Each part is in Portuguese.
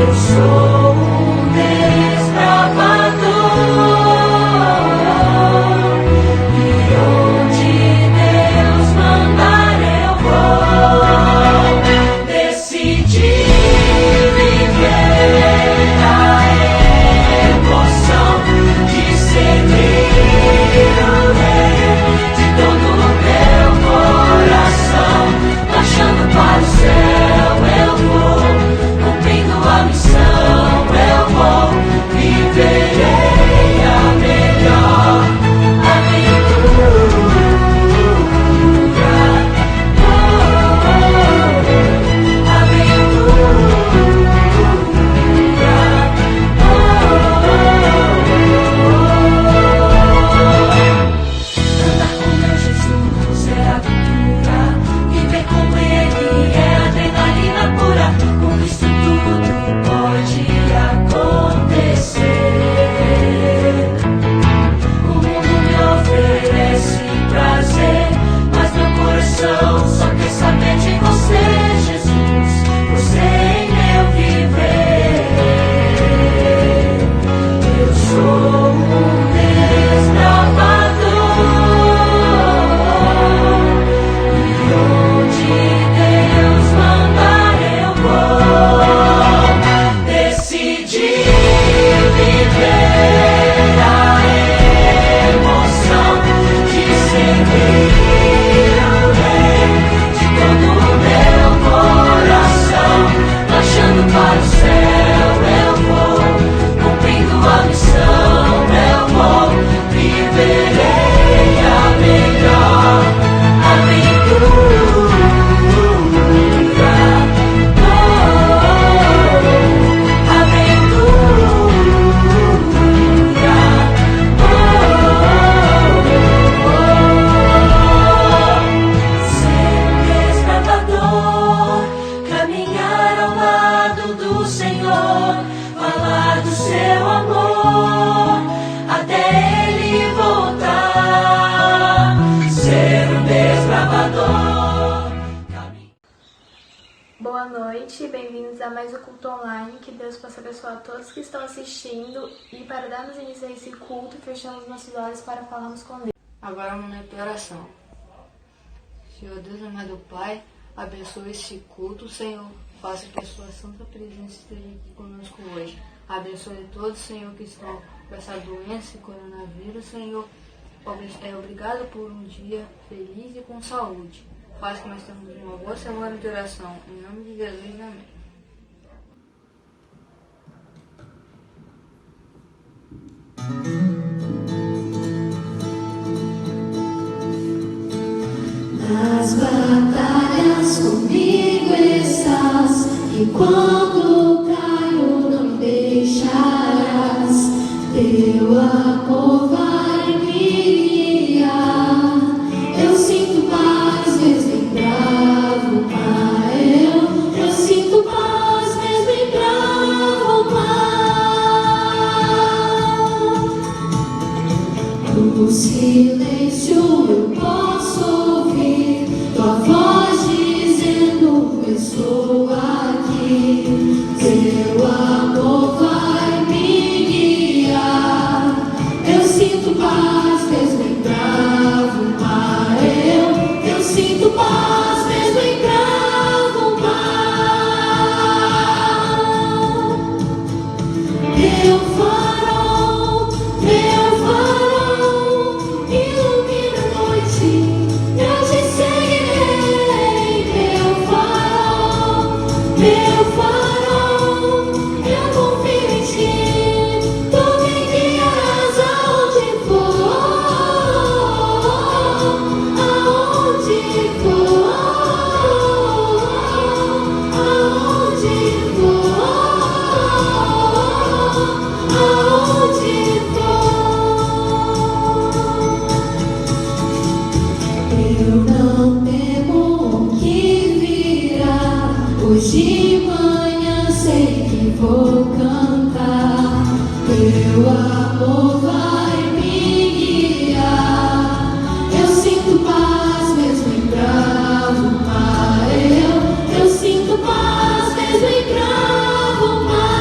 Eu sou um desbravador, e onde Deus mandar eu vou. Decidi viver a emoção de seguir o Rei de todo o meu coração, marchando para o céu eu vou, cumprindo a missão eu vou, viverei a melhor aventura. Andar com meu Jesus é aventura, viver com Ele é adrenalina pura. Com isso tudo pode acontecer. O mundo me oferece prazer, mas meu coração só quer saber de você, Jesus. Você em meu viver. Eu sou um desbravador, e onde Deus mandar eu vou. Decidi viver a emoção de seguir o Rei de todo o meu coração, marchando para o céu eu vou, cumprindo a missão eu vou, viverei a melhor aventura. Ser desbravador, caminhar ao lado do Senhor, falar do seu amor até Ele voltar. Ser um desbravador. Boa noite, bem-vindos a mais um culto online. Que Deus possa abençoar a todos que estão assistindo. E para darmos início a esse culto, fechamos nossos olhos para falarmos com Deus. Agora é um momento de oração. Senhor Deus, amado Pai, abençoe este culto, Senhor. Faça que a sua santa presença esteja aqui conosco hoje. Abençoe todos, Senhor, que estão com essa doença, coronavírus, Senhor. Obrigado por um dia feliz e com saúde. Faça que nós tenhamos uma boa semana de oração. Em nome de Jesus, amém. Nas batalhas comigo estás, e quando caio não me deixarás. Teu amor vai me guiar. Eu sinto paz mesmo em bravo mar. Eu sinto paz mesmo em bravo mar. No silêncio eu posso ouvir tua voz dizendo: eu estou aqui. Teu amor vai me guiar. Eu sinto paz mesmo em bravo mar. Eu sinto paz mesmo em bravo mar. Meu farol, ilumina a noite. Eu te seguirei. Meu farol, eu confio em ti. Tu me guiarás aonde for, aonde for, aonde for, aonde for. Eu não temo o que virá. Hoje de manhã sei que vou cantar. Teu amor vai me guiar. Eu sinto paz mesmo em bravo mar. Eu sinto paz mesmo em bravo mar.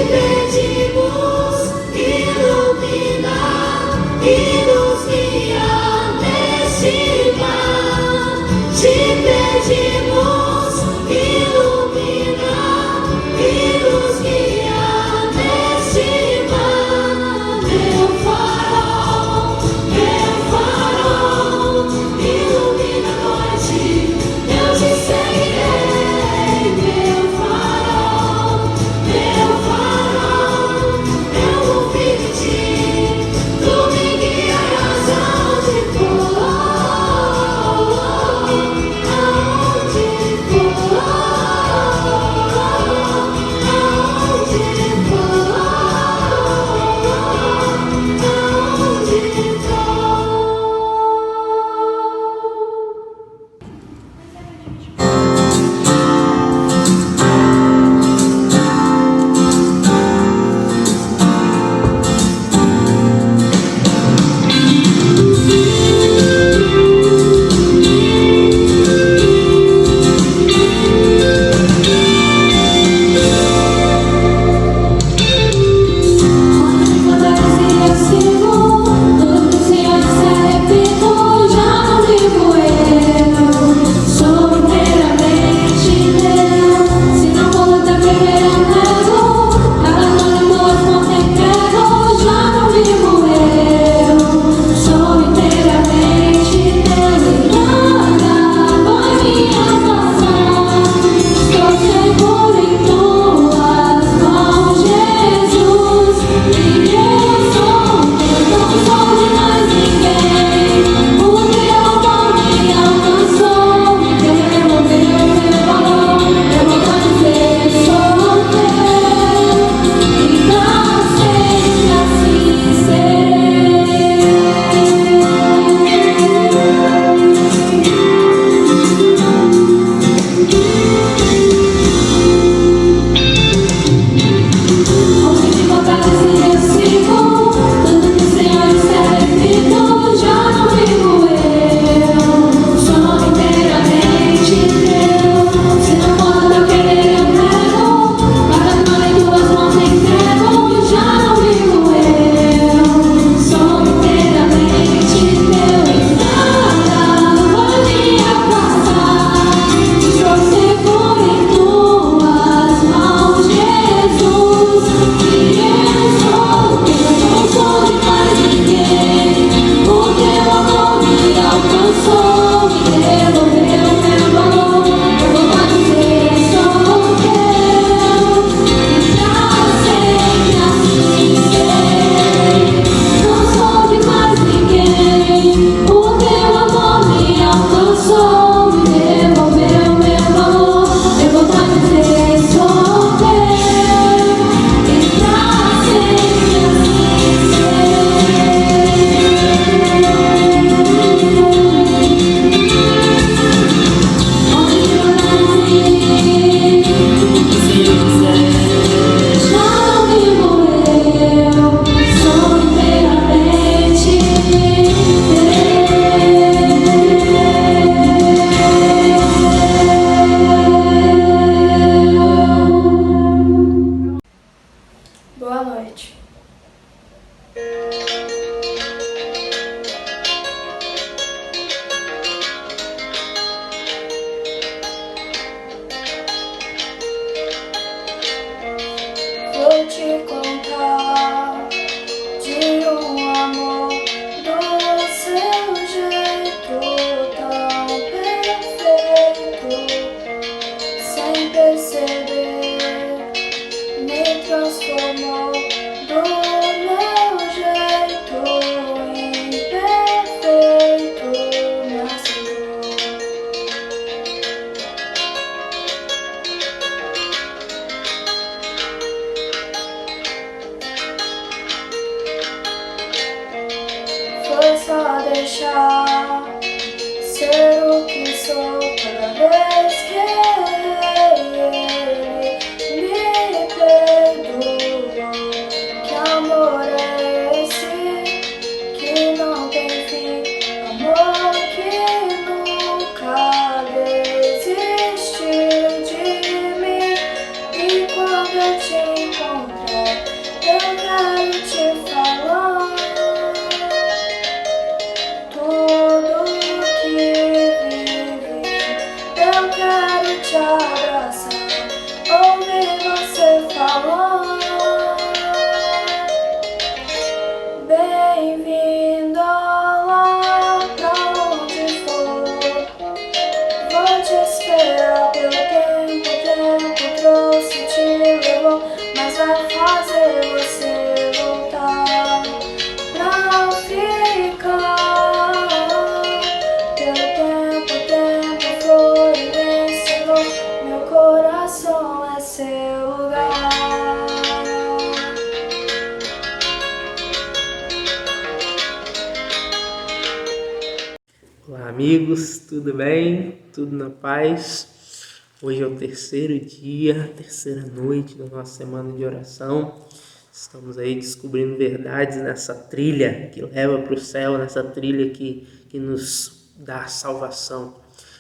pedimos, ilumina e nos guia nesse mar. Te pedimos, ilumina e nos guia nesse mar. Meu farol, ilumina a noite, eu te seguirei. Meu farol, eu vou pedir, tu me guiarás aonde for, aonde for, Boa noite. Vou te contar de um amor do seu jeito tão perfeito, sem perceber, me transformou do meu jeito imperfeito, me acelerou. Foi só deixar ser o que sou toda vez que ele me perdoou. Que amor é esse que não tem fim? Amor que nunca desistiu de mim. E quando eu te encontrar, amigos, tudo bem? Tudo na paz? Hoje é o terceiro dia, terceira noite da nossa semana de oração. Estamos aí descobrindo verdades nessa trilha que leva para o céu, nessa trilha que nos dá salvação.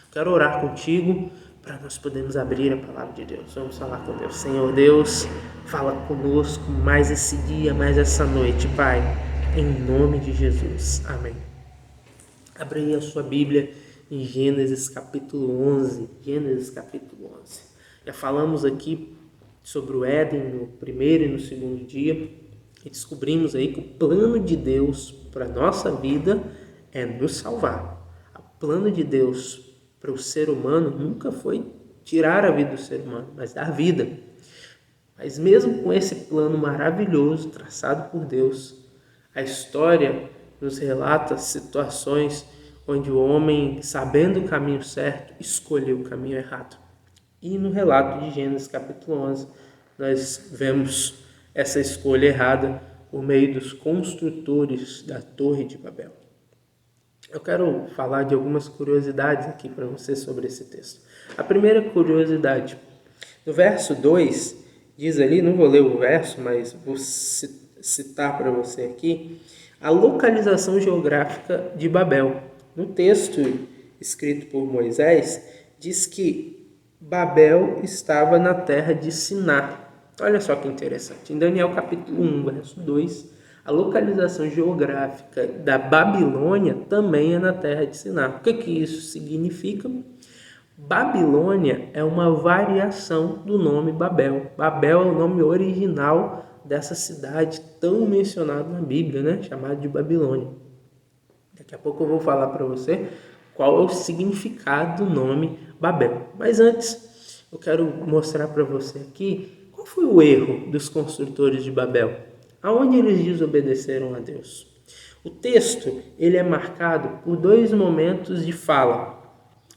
Quero orar contigo para nós podermos abrir a palavra de Deus. Vamos falar com Deus. Senhor Deus, fala conosco mais esse dia, mais essa noite, Pai, em nome de Jesus. Amém. Abre aí a sua Bíblia em Gênesis capítulo 11. Gênesis capítulo 11. Já falamos aqui sobre o Éden no primeiro e no segundo dia e descobrimos aí que o plano de Deus para a nossa vida é nos salvar. O plano de Deus para o ser humano nunca foi tirar a vida do ser humano, mas dar vida. Mas mesmo com esse plano maravilhoso traçado por Deus, a história nos relata situações onde o homem, sabendo o caminho certo, escolheu o caminho errado. E no relato de Gênesis capítulo 11, nós vemos essa escolha errada por meio dos construtores da Torre de Babel. Eu quero falar de algumas curiosidades aqui para você sobre esse texto. A primeira curiosidade, no verso 2, diz ali, não vou ler o verso, mas vou citar para você aqui, a localização geográfica de Babel. No texto escrito por Moisés, diz que Babel estava na terra de Siná. Olha só que interessante. Em Daniel capítulo 1, verso 2, a localização geográfica da Babilônia também é na terra de Siná. O que isso significa? Babilônia é uma variação do nome Babel. Babel é o nome original dessa cidade tão mencionada na Bíblia, né? Chamada de Babilônia. Daqui a pouco eu vou falar para você qual é o significado do nome Babel. Mas antes, eu quero mostrar para você aqui qual foi o erro dos construtores de Babel. Aonde eles desobedeceram a Deus? O texto ele é marcado por dois momentos de fala.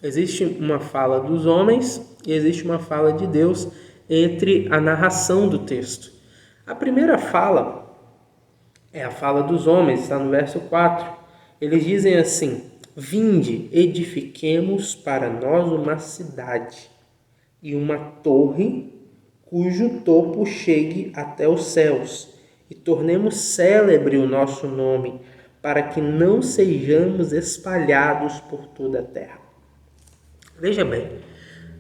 Existe uma fala dos homens e existe uma fala de Deus entre a narração do texto. A primeira fala é a fala dos homens, está no verso 4. Eles dizem assim: vinde, edifiquemos para nós uma cidade e uma torre cujo topo chegue até os céus, e tornemos célebre o nosso nome, para que não sejamos espalhados por toda a terra. Veja bem,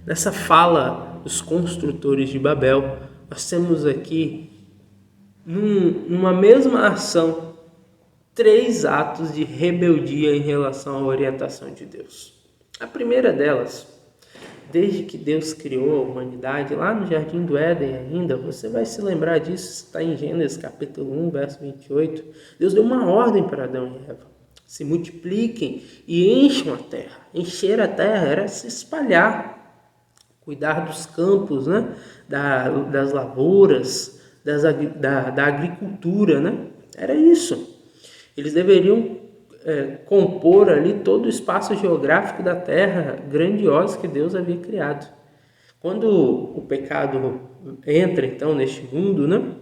nessa fala dos construtores de Babel, nós temos aqui, numa mesma ação, 3 atos de rebeldia em relação à orientação de Deus. A primeira delas, desde que Deus criou a humanidade, lá no Jardim do Éden ainda, você vai se lembrar disso, está em Gênesis capítulo 1, verso 28. Deus deu uma ordem para Adão e Eva: se multipliquem e encham a terra. Encher a terra era se espalhar, cuidar dos campos, né? das lavouras, da agricultura, né? Era isso. Eles deveriam compor ali todo o espaço geográfico da terra grandiosa que Deus havia criado. Quando o pecado entra então neste mundo, né?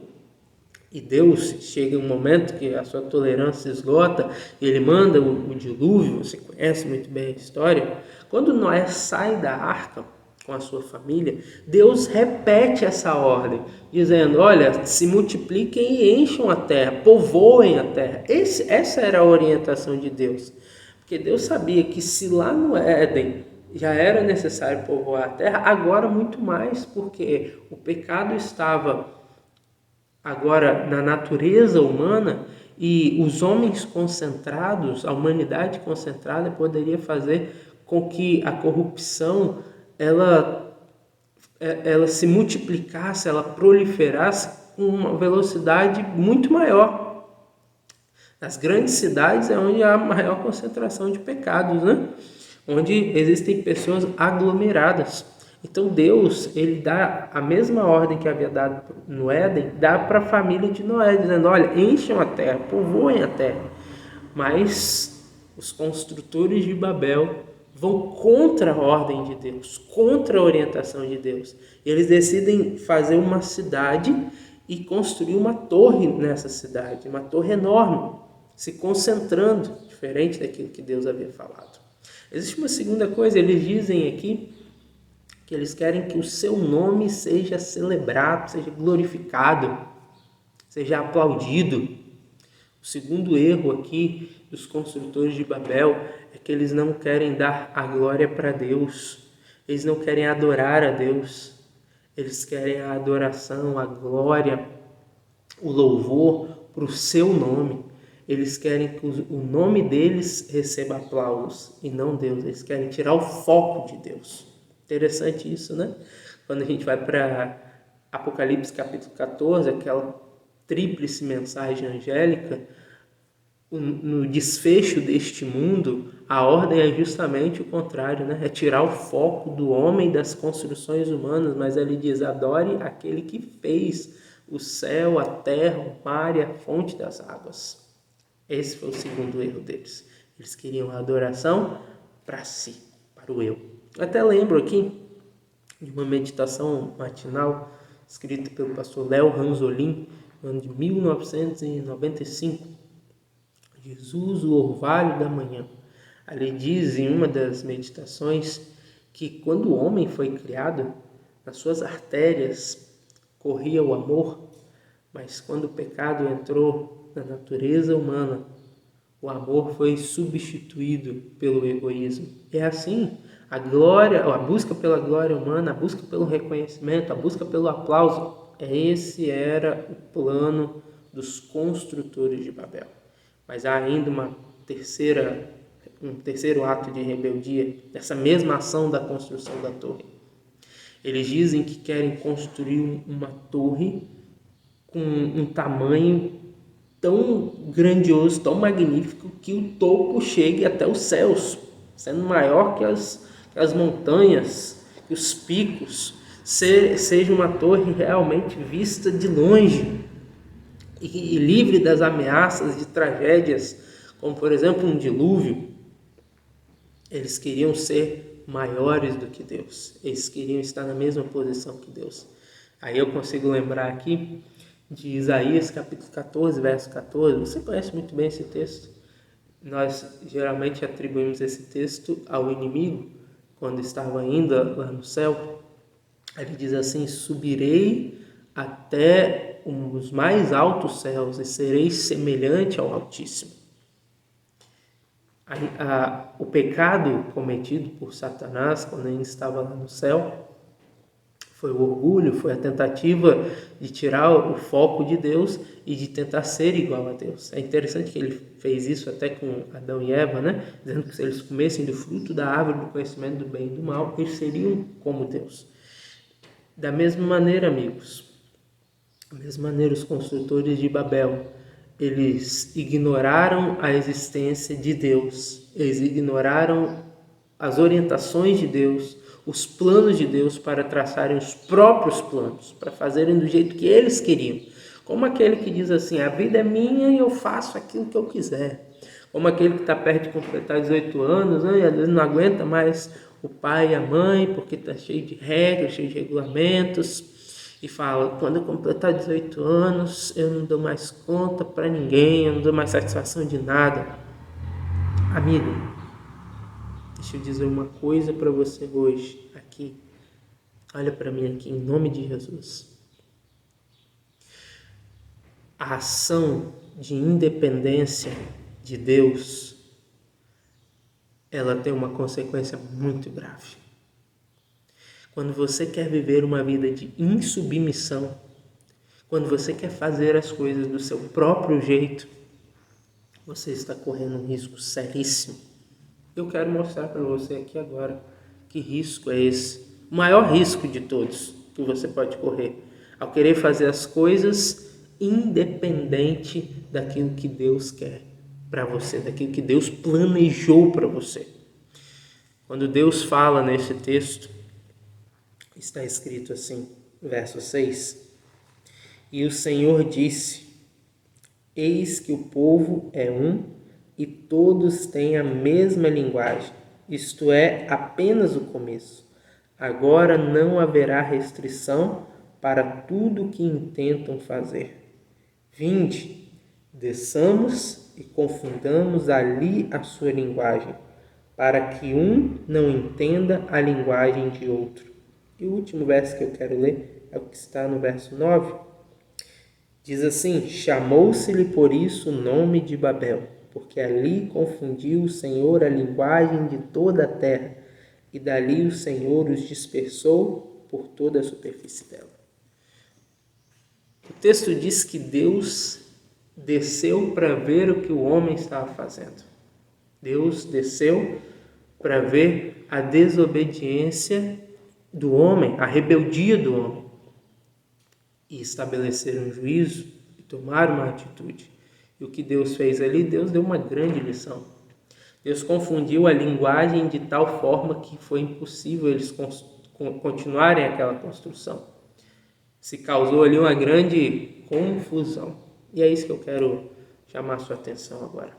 E Deus chega um momento que a sua tolerância esgota e ele manda o dilúvio, você conhece muito bem a história. Quando Noé sai da arca com a sua família, Deus repete essa ordem, dizendo: olha, se multipliquem e encham a terra, povoem a terra. Essa era a orientação de Deus, porque Deus sabia que se lá no Éden já era necessário povoar a terra, agora muito mais, porque o pecado estava agora na natureza humana e os homens concentrados, a humanidade concentrada, poderia fazer com que a corrupção ela se multiplicasse, ela proliferasse com uma velocidade muito maior. Nas grandes cidades é onde há a maior concentração de pecados, né? Onde existem pessoas aglomeradas. Então Deus, ele dá a mesma ordem que havia dado no Éden, dá para a família de Noé, dizendo: olha, encham a terra, povoem a terra. Mas os construtores de Babel vão contra a ordem de Deus, contra a orientação de Deus. Eles decidem fazer uma cidade e construir uma torre nessa cidade, uma torre enorme, se concentrando, diferente daquilo que Deus havia falado. Existe uma segunda coisa, eles dizem aqui que eles querem que o seu nome seja celebrado, seja glorificado, seja aplaudido. O segundo erro aqui dos construtores de Babel é que eles não querem dar a glória para Deus. Eles não querem adorar a Deus. Eles querem a adoração, a glória, o louvor para o seu nome. Eles querem que o nome deles receba aplausos e não Deus. Eles querem tirar o foco de Deus. Interessante isso, né? Quando a gente vai para Apocalipse capítulo 14, aquela tríplice mensagem angélica, no desfecho deste mundo, a ordem é justamente o contrário, né? É tirar o foco do homem das construções humanas, mas ele diz: adore aquele que fez o céu, a terra, o mar e a fonte das águas. Esse foi o segundo erro deles. Eles queriam a adoração para si, para o eu. Eu até lembro aqui de uma meditação matinal escrita pelo pastor Léo Ranzolin, no ano de 1995, Jesus, o orvalho da manhã. Ali diz em uma das meditações que quando o homem foi criado, nas suas artérias corria o amor, mas quando o pecado entrou na natureza humana, o amor foi substituído pelo egoísmo. E é assim, a busca pela glória humana, a busca pelo reconhecimento, a busca pelo aplauso, esse era o plano dos construtores de Babel. Mas há ainda um terceiro ato de rebeldia, nessa mesma ação da construção da torre. Eles dizem que querem construir uma torre com um tamanho tão grandioso, tão magnífico, que o topo chegue até os céus, sendo maior que as montanhas, que os picos, seja uma torre realmente vista de longe e livre das ameaças de tragédias, como por exemplo um dilúvio. Eles queriam ser maiores do que Deus, eles queriam estar na mesma posição que Deus. Aí eu consigo lembrar aqui de Isaías capítulo 14, verso 14. Você conhece muito bem esse texto. Nós geralmente atribuímos esse texto ao inimigo, quando estava ainda lá no céu. Ele diz assim: subirei até os mais altos céus e serei semelhante ao Altíssimo. O pecado cometido por Satanás quando ele estava lá no céu foi o orgulho, foi a tentativa de tirar o foco de Deus e de tentar ser igual a Deus. É interessante que ele fez isso até com Adão e Eva, né? Dizendo que se eles comessem do fruto da árvore do conhecimento do bem e do mal, eles seriam como Deus. Da mesma maneira, amigos, da mesma maneira, os construtores de Babel, eles ignoraram a existência de Deus, eles ignoraram as orientações de Deus, os planos de Deus, para traçarem os próprios planos, para fazerem do jeito que eles queriam. Como aquele que diz assim: a vida é minha e eu faço aquilo que eu quiser. Como aquele que está perto de completar 18 anos, né, e às vezes não aguenta mais o pai e a mãe, porque está cheio de regras, cheio de regulamentos, e fala: quando eu completar 18 anos, eu não dou mais conta para ninguém, eu não dou mais satisfação de nada. Amigo, deixa eu dizer uma coisa para você hoje, aqui. Olha para mim aqui, em nome de Jesus. A ação de independência de Deus, ela tem uma consequência muito grave. Quando você quer viver uma vida de insubmissão, quando você quer fazer as coisas do seu próprio jeito, você está correndo um risco seríssimo. Eu quero mostrar para você aqui agora que risco é esse. O maior risco de todos que você pode correr ao querer fazer as coisas independente daquilo que Deus quer para você, daquilo que Deus planejou para você. Quando Deus fala nesse texto, está escrito assim, verso 6: e o Senhor disse: eis que o povo é um e todos têm a mesma linguagem. Isto é apenas o começo. Agora não haverá restrição para tudo o que intentam fazer. Vinde, desçamos e confundamos ali a sua linguagem, para que um não entenda a linguagem de outro. E o último verso que eu quero ler é o que está no verso 9. Diz assim: chamou-se-lhe por isso o nome de Babel, porque ali confundiu o Senhor a linguagem de toda a terra, e dali o Senhor os dispersou por toda a superfície dela. O texto diz que Deus desceu para ver o que o homem estava fazendo. Deus desceu para ver a desobediência do homem, a rebeldia do homem, e estabelecer um juízo e tomar uma atitude. E o que Deus fez ali, Deus deu uma grande lição. Deus confundiu a linguagem de tal forma que foi impossível eles continuarem aquela construção. Se causou ali uma grande confusão. E é isso que eu quero chamar a sua atenção agora.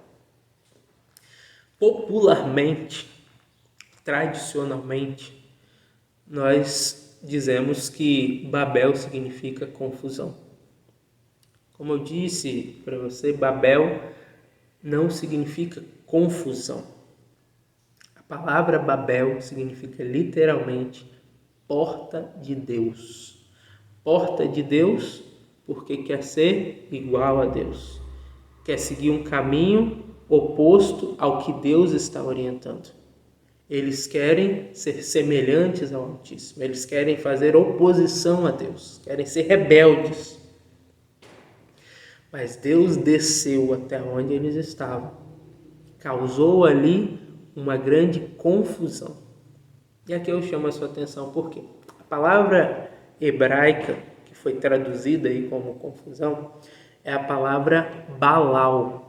Popularmente, tradicionalmente, nós dizemos que Babel significa confusão. Como eu disse para você, Babel não significa confusão. A palavra Babel significa literalmente porta de Deus. Porta de Deus porque quer ser igual a Deus. Quer seguir um caminho oposto ao que Deus está orientando. Eles querem ser semelhantes ao Altíssimo. Eles querem fazer oposição a Deus. Querem ser rebeldes. Mas Deus desceu até onde eles estavam. Causou ali uma grande confusão. E aqui eu chamo a sua atenção por quê? A palavra hebraica, que foi traduzida aí como confusão, é a palavra Balal.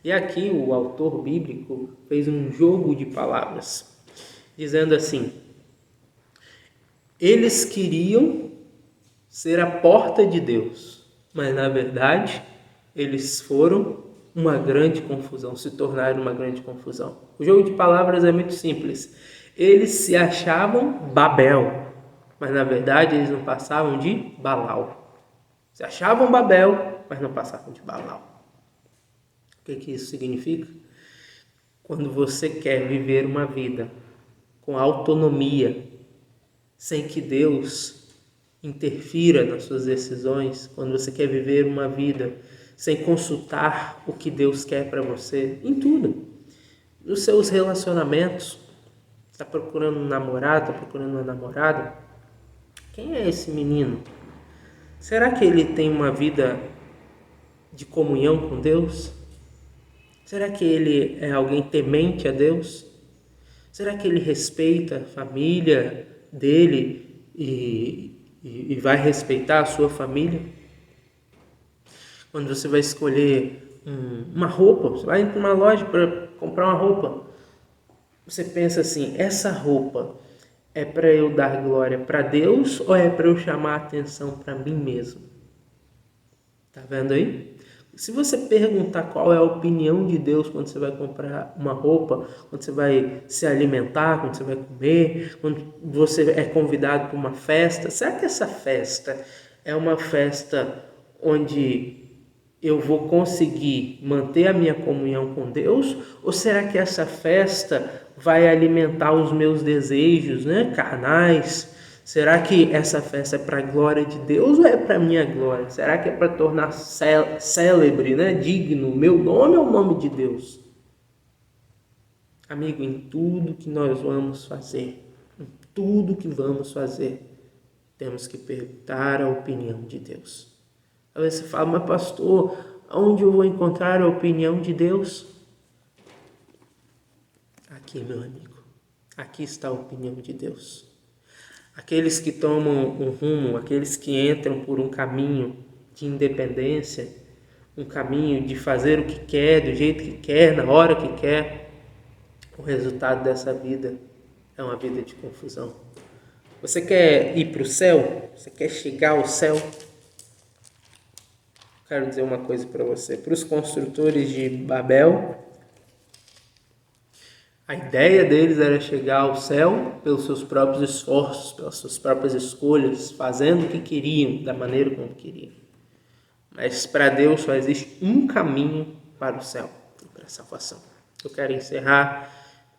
E aqui o autor bíblico fez um jogo de palavras, dizendo assim: eles queriam ser a porta de Deus, mas na verdade eles foram uma grande confusão, se tornaram uma grande confusão. O jogo de palavras é muito simples. Eles se achavam Babel, mas na verdade eles não passavam de Balal. Se achavam Babel, mas não passavam de Balal. O que isso significa? Quando você quer viver uma vida com autonomia, sem que Deus interfira nas suas decisões, quando você quer viver uma vida sem consultar o que Deus quer para você, em tudo, nos seus relacionamentos, está procurando um namorado, está procurando uma namorada, quem é esse menino? Será que ele tem uma vida de comunhão com Deus? Será que ele é alguém temente a Deus? Será que ele respeita a família dele e vai respeitar a sua família? Quando você vai escolher uma roupa, você vai para uma loja para comprar uma roupa, você pensa assim: essa roupa é para eu dar glória para Deus ou é para eu chamar a atenção para mim mesmo? Tá vendo aí? Se você perguntar qual é a opinião de Deus quando você vai comprar uma roupa, quando você vai se alimentar, quando você vai comer, quando você é convidado para uma festa, será que essa festa é uma festa onde eu vou conseguir manter a minha comunhão com Deus? Ou será que essa festa vai alimentar os meus desejos, carnais? Será que essa festa é para a glória de Deus ou é para a minha glória? Será que é para tornar célebre, digno o meu nome ou o nome de Deus? Amigo, em tudo que nós vamos fazer, temos que perguntar a opinião de Deus. Aí você fala: mas pastor, onde eu vou encontrar a opinião de Deus? Aqui, meu amigo, aqui está a opinião de Deus. Aqueles que tomam um rumo, aqueles que entram por um caminho de independência, um caminho de fazer o que quer, do jeito que quer, na hora que quer, o resultado dessa vida é uma vida de confusão. Você quer ir para o céu? Você quer chegar ao céu? Quero dizer uma coisa para você. Para os construtores de Babel, a ideia deles era chegar ao céu pelos seus próprios esforços, pelas suas próprias escolhas, fazendo o que queriam, da maneira como queriam. Mas para Deus só existe um caminho para o céu, para a salvação. Eu quero encerrar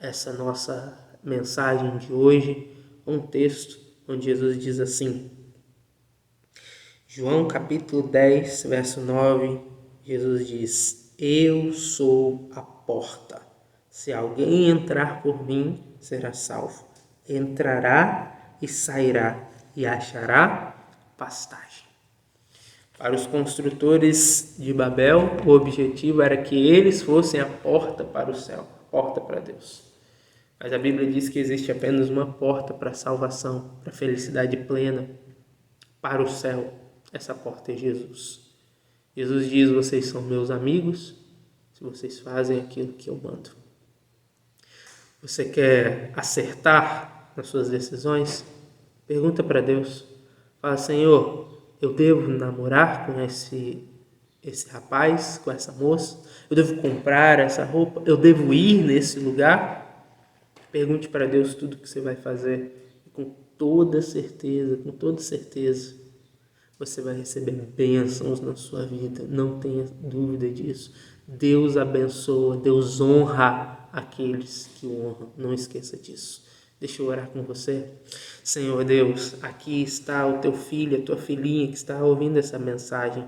essa nossa mensagem de hoje com um texto onde Jesus diz assim, João capítulo 10, verso 9, Jesus diz, eu sou a porta. Se alguém entrar por mim, será salvo. Entrará e sairá e achará pastagem. Para os construtores de Babel, o objetivo era que eles fossem a porta para o céu, a porta para Deus. Mas a Bíblia diz que existe apenas uma porta para a salvação, para a felicidade plena, para o céu. Essa porta é Jesus. Jesus diz, vocês são meus amigos, se vocês fazem aquilo que eu mando. Você quer acertar nas suas decisões? Pergunta para Deus. Fala, Senhor, eu devo namorar com esse rapaz, com essa moça? Eu devo comprar essa roupa? Eu devo ir nesse lugar? Pergunte para Deus tudo o que você vai fazer. E com toda certeza, você vai receber bênçãos na sua vida. Não tenha dúvida disso. Deus abençoa, Deus honra aqueles que o honram. Não esqueça disso. Deixa eu orar com você. Senhor Deus, aqui está o teu filho, a tua filhinha que está ouvindo essa mensagem.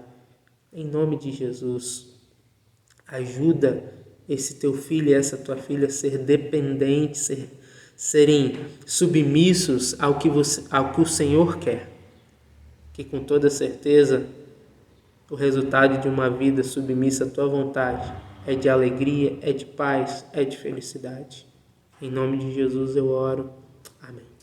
Em nome de Jesus, ajuda esse teu filho e essa tua filha a ser dependentes, serem submissos ao que o Senhor quer. Que com toda certeza o resultado de uma vida submissa à tua vontade é de alegria, é de paz, é de felicidade. Em nome de Jesus eu oro. Amém.